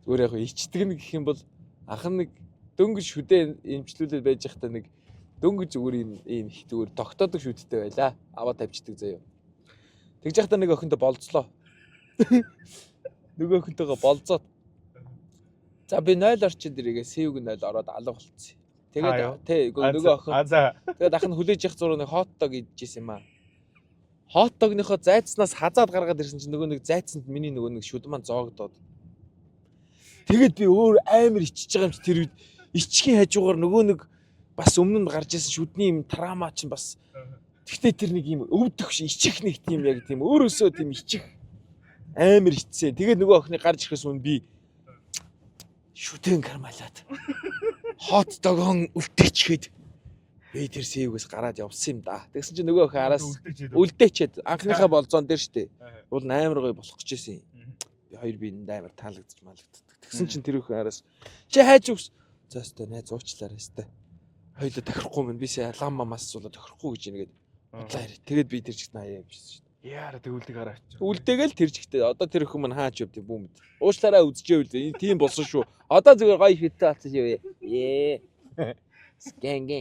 Зүгээр яг ичдэг нь гэх юм бол анхан нэг дөнгөж шүдэ эмчлүүлээд байж байхдаа нэг дөнгөж зүгээр ийм их зүгээр тогтоодог шүдтэй байлаа. Аваа тавьчихдаг заяа. Тэгж яхтаа нэг охинтой болцлоо. Нөгөө охинтойгоо болцоод. За би 0 орчинд ирээгээ сэвг 0 ороод алга болцсон. Тэгээд нөгөө охин. Тэгээд ах нь хүлээж явах зураг нэг хотдог идчихсэн юм аа. Хотдогныхоо зайцснаас хазаад гаргаад ирсэн чинь нөгөө нэг зайцсанд миний нөгөө нэг шүд маань зоогдоод. Тэгээд би өөр амар ичиж байгаа юм чи тэр үед ичхийн хажуугаар нөгөө нэг бас өмнө нь гарч ирсэн шүдний юм трама чинь бас тэгтээ тэр нэг юм өвдөх ичих нэг тийм яг тийм өөрөөсөө тийм ичих амар ичсэн. Тэгээд нөгөө охины гарч ирэхээс өмнө би шүтэн кармалаад хот догоон үлдээчгээд би тэр сэвгээс гараад явсан юм да. Тэгсэн чинь нөгөө охин араас үлдээчээд анхныхаа болзоон дээр штэ. Уул амар гоё болох гэж байсан юм. Би хоёр биеинд амар таалагдчих малагддаг. Тэгсэн чинь тэр охин араас чи хайж өгс. За өстой найз уучлаарай өстой. Хоёулаа тохирохгүй минь бисээ лам мамаас суулаа тохирохгүй гэж нэгээд бодлоо ирээ. Тэгээд би тэр чигт аяа явчихсан шүү дээ. Яара тэгүүлдэг хараач. Үлдээгээл тэр чигтээ одоо тэр охин маань хаач явд юм бүүмэд. Уучлаарай үзчихээ үлээ. Тийм болсон шүү. Одоо зүгээр гоё хитэ болсон шүү. Ээ. Скэнгэ.